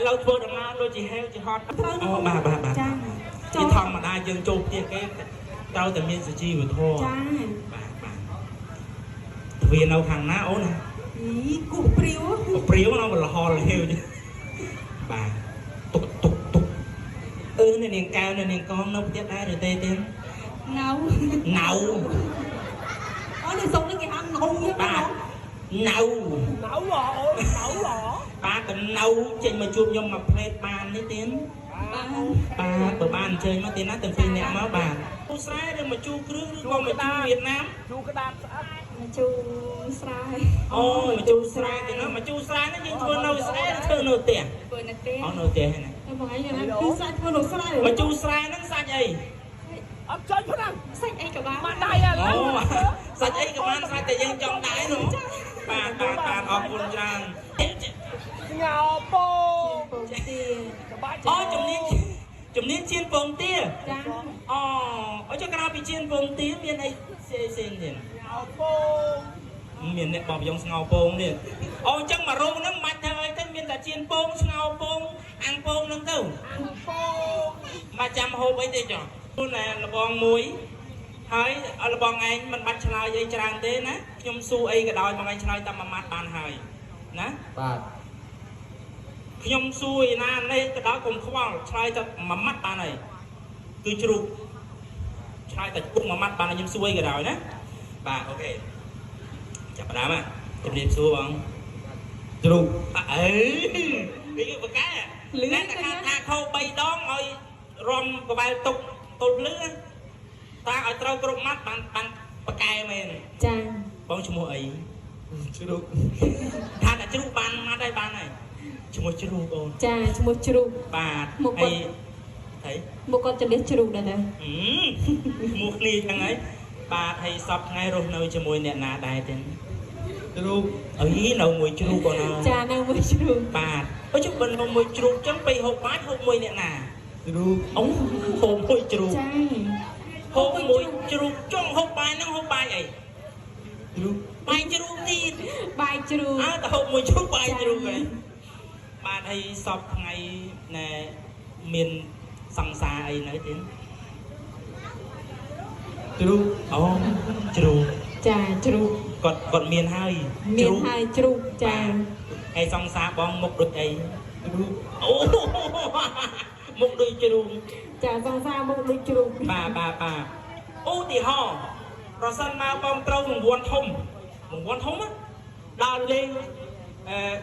lâu thua đằng nào đôi chị heo chị hot bà chị thòng mà ai dương chụp tiền cái tao tự nhiên sự chi vừa thua bà vì đâu thằng ná ố nè cục priếu nó mà là ho là heo chứ bà tục này niềng cao này niềng con nó tiếp đá rồi tê tiếng nấu để sống cái ăn nấu như bà nấu ba cần nấu trên mà chụp nhom mà plate bàn đấy tiếng ba bữa bàn chơi nó tiếng nó từng pin nẹm máu bàn chú sai rồi mà chú cứ con mà chú Việt Nam chú cái đạp mà chú sai ôi mà chú sai thì nó mà chú sai nó nhưng thua nấu sai nó thua nấu tiền nấu tiền này mà chú sai nó sạch gì chơi phút nào sạch ấy cả ba bạn đây à sạch ấy cả bạn sạch tại dân trong đáy nữa bà học quân trang ngào bông chùm niên chiên bông tia ở cho cái bị chiên bông tia miền ấy xin thì ngào bông miền này bọc giống ngào bông đi chẳng mà rô nó mặt thôi cái miền là chiên bông ngào bông ăn bông nâng đâu mà chăm hộp ấy đi cho này là bong muốiហើយអលបងឯងមិនបាច់ឆ្លើយអីច្រើនទេណាខ្ញុំសួរអីក៏ដោយបងឯងឆ្លើយតាមមួយម៉ាត់បានហើយណាបាទខ្ញុំសួរឯណានេះក៏ដោយកុំខ្វល់ឆ្លើយតែមួយម៉ាត់បានហើយគឺជ្រូកឆ្លើយតែពុកមួយម៉ាត់បានខ្ញុំសួរអីក៏ដោយណាបាទអូខេចាប់ផ្ដើមណាជំរាបសួរបងជ្រូកនេះបកែលឿនថាខោ3ដងឲ្យរំក្បែរតុកតុលលឿនតាឲ្យត្រូវគ្រប់ម៉ាត់បានបកែមែនចាបងឈ្មោះអីជ្រូកថាតែជ្រូកបានម៉ាត់ហើយបានហើយឈ្មោះជ្រូកអូនចាឈ្មោះជ្រូកបាទហើយហីមកគាត់ចន្ទះជ្រូកដែរតាឈ្មោះគ្នាចឹងហើយបាទហើយសពថ្ងៃរស់នៅជាមួយអ្នកណាដែរទាំងជ្រូកអីនៅមួយជ្រូកបងចានៅមួយជ្រូកបាទបើជិះបិណ្ឌនៅមួយជ្រូកចឹងពេលហូបបាច់ហូបមួយអ្នកណាជ្រូកអូហូបមួយជ្រូកចាហូបមួយជ្រូកចង់ហូបបាយហ្នឹងហូបបាយអីជ្រូកបាយជ្រូកទៀតបាយជ្រូកតែហូបមួយជ្រូកបាយជ្រូកហ្នឹងបាទហើយសពថ្ងៃណែមានសង្សារអីនៅទៀតជ្រូកអូជ្រូកចាជ្រូកគាត់មានហើយជ្រូកចាហើយសង្សារបងមុខដូចអីជ្រូកអូមុខដូចជ្រូកចាសង្សារមុខដូចជ្រូកបាទឧទាហរណ៍ប្រសិនមកបងត្រូវរង្វាន់ធំដល់លេង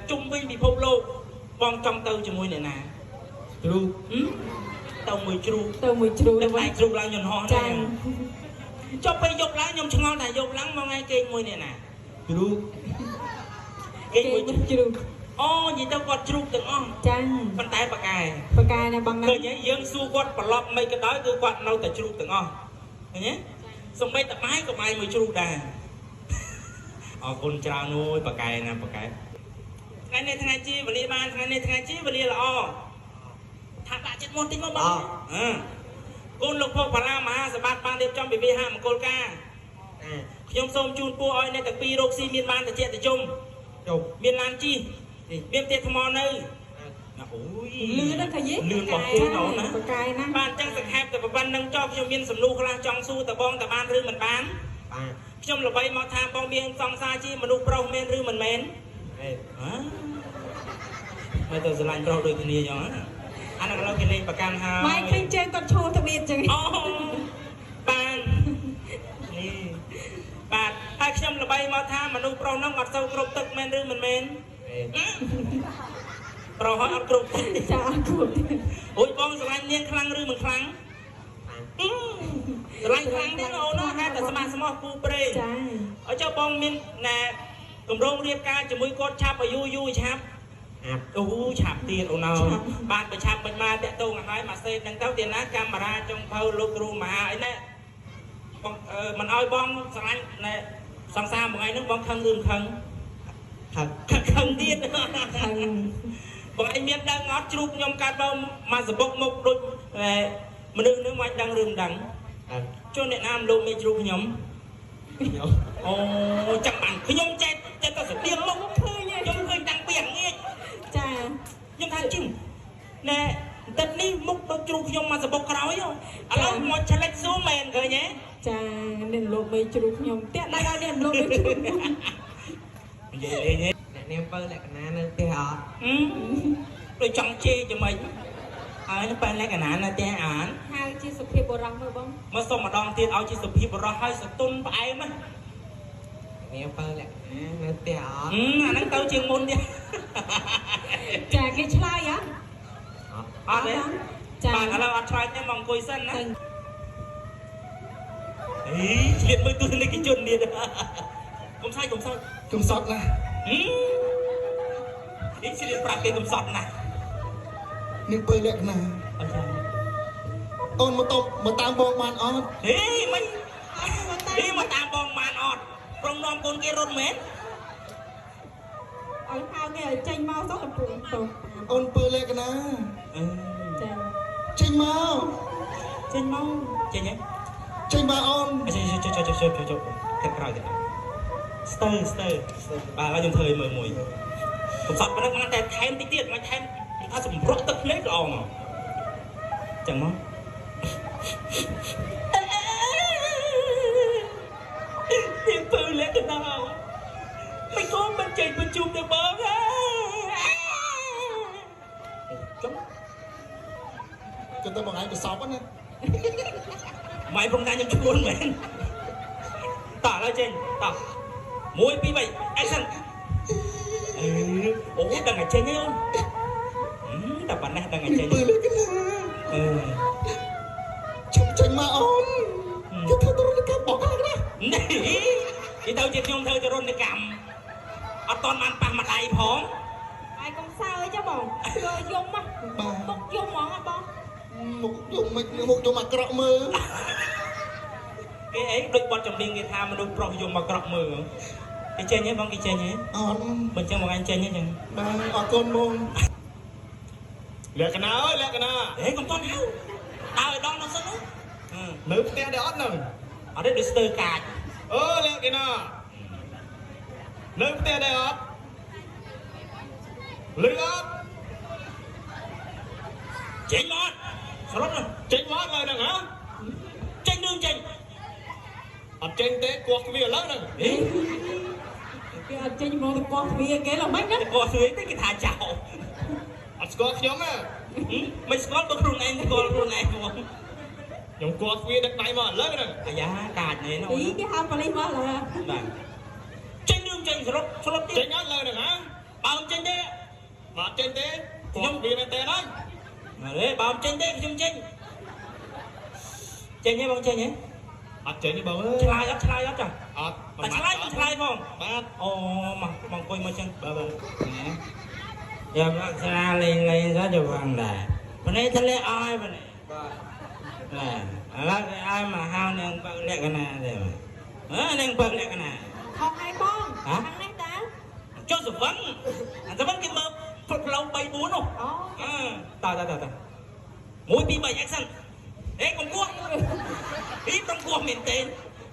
ជុំវិញពិភពលោកបងចង់ទៅជាមួយអ្នកណាជ្រូកទៅមួយជ្រូកតែជ្រូកឡើងយន្តហោះចាចុះពេលយប់ឡើងខ្ញុំឆ្ងល់ថាយប់ឡើងមកថ្ងៃគេមួយអ្នកណាជ្រូកគេមួយជ្រូកអូនិយាយទៅគាត់ជ្រូកទាំងអស់ចាប៉ុន្តែបកែណាបងណាឃើញទេយើងសួរគាត់ប្រឡប់មិនក៏ដោយគឺគាត់នៅតែជ្រូកទាំងអស់ឃើញទេសំបីតបាយក៏បាយមួយជ្រូកដែរអរគុណច្រើនអូយបកែណាបកែថ្ងៃនេះថ្ងៃជីវេលាបានថ្ងៃនេះថ្ងៃជីវេលាល្អថាដាក់ចិត្តមុនតិចមកបងកូនលោកពុកបាឡាមហាសម្បត្តិបានរៀបចំពិធីហាមង្គលការខ្ញុំសូមជូនពរឲ្យអ្នកទាំងពីររកស៊ីមានបានតិចតិចមានឡានជីមានផ្ទះថ្មនៅអូយលឿនណាស់ថាយេលឿនរបស់ខ្លួនអូនណាបកែណាបានចឹងសង្ខេបតែប៉ុណ្្នឹងចោះខ្ញុំមានសំណួរខ្លះចង់សួរតបងតបានឬមិនបានខ្ញុំល្បីមកថាបងមានសង្សារជាមនុស្សប្រុសមែនឬមិនមែនមើលទៅស្រឡាញ់ប្រុសដូចគ្នាចឹងអានោះឥឡូវគេលេងប្រកាន់ហើយម៉ែឃើញជើងគាត់ឈោទ្បៀតចឹងអូបាននេះបាទហើយខ្ញុំល្បីមកថាមនុស្សប្រុសហ្នឹងអត់សូវគ្រប់ទឹកមែនឬមិនមែនប្រុសអត់គ្រប់ចាអត់គ្រប់អូយបងស្រឡាញ់នាងខ្លាំងឬមិនខ្លាំងស្រឡាញ់ខ្លាំងទេអូនហេតុតែស្មាស្មោះគូព្រេងចាអញ្ចឹងបងមានណែកម្រងរៀបការជាមួយគាត់ឆាប់ឲ្យយូរឆាប់អូឆាប់ទៀតអូនបាទបើឆាប់មិនមកតាក់ទងឲ្យមកសេហ្នឹងទៅទៀតណាកាមេរ៉ាចុងភៅលោកគ្រូមហាអីណែបងមិនឲ្យបងស្រឡាញ់ណែសង្សារមួយថ្ងៃហ្នឹងបងខឹងឬមិនខឹងខឹងទៀតបងឯងមានដឹងអត់ជ្រូកខ្ញុំកាត់ដល់មកសបុកមុខដូចមនុស្សនឹងមិនដឹងឬមិនដឹងចូលអ្នកណាមលោកមេជ្រូកខ្ញុំអូចាំបានខ្ញុំចេះតែស្តៀងមុខឃើញខ្ញុំឃើញតាំងពីអងាចចា ខ្ញុំថាជឹងណែទឹកនេះមុខដូចជ្រូកខ្ញុំមកសបុកក្រោយឥឡូវមកឆ្លិចស៊ូមែនឃើញទេចានេះលោកបីជ្រូកខ្ញុំតាក់ដៃឲ្យនេះលោកបីជ្រូកខ្ញុំនិយាយលេងទេអ្នកនាងបើលក្ខណៈនៅផ្ទះអត់ដូចចង់ជេរយ៉ាងម៉េចហើយនៅបែរលក្ខណៈនៅផ្ទះអានហើយជាសុភាពបុរសមើលបងមកសុំម្ដងទៀតឲ្យជាសុភាពបុរសហើយសតុនផ្អែមណានាងបើលក្ខណៈនៅផ្ទះអត់អាហ្នឹងទៅជាងមុនទៀតចាគេឆ្លើយអត់ទេបាទឥឡូវអត់ឆ្លើយទេមកអង្គុយសិនណាអីឆ្លៀតមើលទស្សនិកជនទៀតកុំសាច់កំសត់ណានេះឆ្លៀតប្រាប់គេកំសត់ណានាងបើលក្ខណៈអូនមកតាមបងបានអត់ហេមិននេះមកតាមបងបានអត់ប្រងនាំកូនគេរត់មែនឲ្យហៅគេឲ្យចេញមកទៅកំពុងទៅអូនបើលក្ខណៈចាចេញមកចេញហ៎ចេញមកអូនចុះតែក្រោយទៅស្ទើបាទឲ្យខ្ញុំធ្វើឲ្យមើលមួយកំសត់ប៉ុណ្ណឹងមកតែថែមតិចទៀតមកថែមថាសម្រក់ទឹកភ្នែកល្អមកចឹងមកនេះពើលក្ខណៈមិនក៏មិនចេញប្រជុំទៅបងចឹងគឺទៅបងឯងទៅសពណាម៉ៃប្រងថាខ្ញុំជួនមែនតោះឡើយចេញតោះ1 2 3 action អូដឹងតែចេញទេអូនតែប៉ុណ្ណេះដឹងតែចេញចេញមកអូនគេធ្វើទរណកម្មបងហ្នឹងណានេះគេទៅជាខ្ញុំធ្វើទរណកម្មអត់តន់បានប៉ះម្ដាយផងហើយកុំសើចបងធ្វើយំមកមុខយំហ្មងបងមុខយំមិនមុខយំអាក្រក់មើលគេអីដូចបត់ចម្រៀងគេថាមនុស្សប្រុសយំអាក្រក់មើលគេចេញហ៎បងគេចេញហ៎អត់បើចឹងបងអញចេញហ៎ចឹងបាទអរគុណបងលក្ខណៈអើយលក្ខណៈហេកុំតន់ហៅដើរឲ្យដល់នោះសិននៅផ្ទះដែរអត់នឹងអត់ទេដូចស្ទើរកាចលក្ខណៈនៅផ្ទះដែរអត់លឺអត់ចេញមកសរុបចេញមកឡើយហ្នឹងហ៎ចេញនឹងចេញអត់ចេញទេគោះទ្វារឥឡូវហ្នឹងគេអត់ចេញមកទៅកោះទ្វារគេឡើងមិនណាកោះទ្វារទេគេថាចោលអត់ស្គាល់ខ្ញុំទេមិនស្គាល់បើខ្លួនឯងស្គាល់ខ្លួនឯងបងខ្ញុំគោះទ្វារដឹកដៃមកឥឡូវហ្នឹងអាយ៉ាកាចណែអូគេហៅប៉ូលីសមកឡើយបាទចេញនឹងចេញសរុបទៀតចេញអត់ឡើយហ្នឹងហ៎បើមិនចេញទេបើចេញទេខ្ញុំវាមែនទេហើយហេបើមិនចេញទេខ្ញុំចេញចេញទេបងចេញទេអត់ចេញទេបងអើយឆ្លើយអត់ចាអត់តែឆ្លើយផងបាទអូមកអង្គុយមកចឹងបាទយ៉ាមកស្រាលេងទៅទៅបងដែរបងនេះធ្លាក់ឲ្យបងនេះបាទឥឡូវគេឲ្យមកហៅនាងបើលក្ខណៈទេនាងបើលក្ខណៈខំឲ្យបងខាងនេះតើចុះសវឹងអាសវឹងគេមើលផ្លុតផ្លោ3 4នោះតើ1 2 3 action ហេកុំគោះពីប្រំគោះមែនទេយ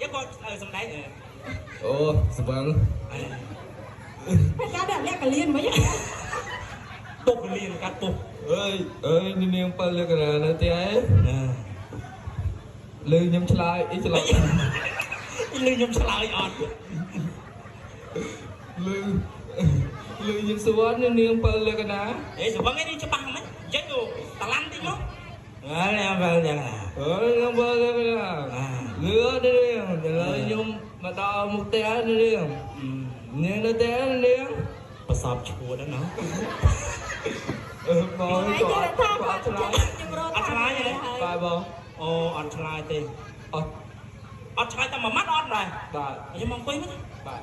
កគាត់សំដែងអូសវឹងពេលកាត់ដាក់លក្ខលៀនវិញទុកលៀនកាត់ទុកអើយនាងបើលក្ខណៈនៅទីឯងលឺខ្ញុំឆ្លើយអីឆ្លើយលឺខ្ញុំឆ្លើយអត់លឺខ្ញុំសវណ្ណនាងបើលក្ខណៈអេសវឹងនេះច្បាស់មិនចេញទៅតឡាំតិចមកនាងបើលក្ខណៈនាងបើលក្ខណៈលឺទេខ្ញុំមកដល់មុខផ្ទះនាងនៅផ្ទះនាងប្រសពឈួតណាបងក៏អត់ឆ្លើយអត់ឆ្លើយទេបាទបងអូអត់ឆ្លើយទេអត់ឆ្លើយតែមួយម៉ាត់អត់ដែរបាទខ្ញុំមកអង្គុយមកបាទ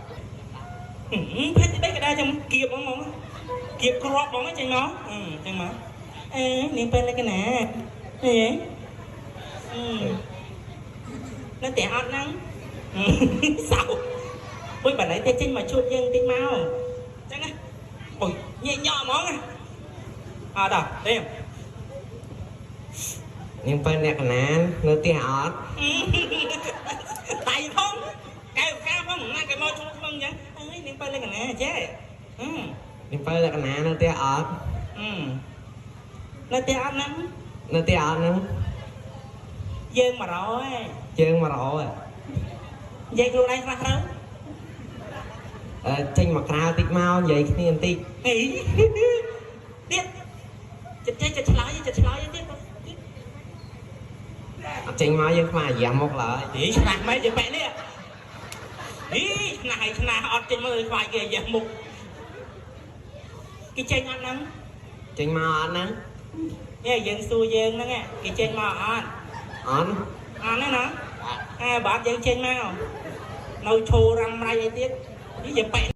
ភេទនេះក៏ដែរចាំគៀបហ្មងគៀបគ្រាប់ហ្មងចេញមកចឹងមកនាងពេលលក្ខណៈនៅតែអត់ហ្នឹងសៅពុយបើណៃតែចេញមកជួបយើងតិចមកចឹងណាអូយញែកញក់ហ្មងអត់ដល់ទេនាងបើលក្ខណៈនៅផ្ទះអត់តៃផងកែវកាផងណាគេមកជួបខ្ញុំចឹងអើយនាងបើលក្ខណៈចេះនាងបើលក្ខណៈនៅផ្ទះអត់ nơi tiệm ăn nắng នៅទីអត់ហ្នឹង dương mà rồi ជើងមករក dây luôn đây khác đâu ចេញមកក្រៅតិចមកនិយាយគ្នាបន្តិច nghỉ tiếp chật lái tiếp អត់ចេញមកយើងខ្មៅអាយ៉ាមកឡើយ đi nạt mấy giờ mẹ đi đi này ọt trên mưa vài kìa giờ mục cái trên ăn nắng ចេញមកអត់ហ្នឹង nghe dân xui dân đó nghe cái trên màu ăn អត់ ăn đấy nó ai bảo dân trên màu nồi chù răm ray tiếp đi giờ mẹ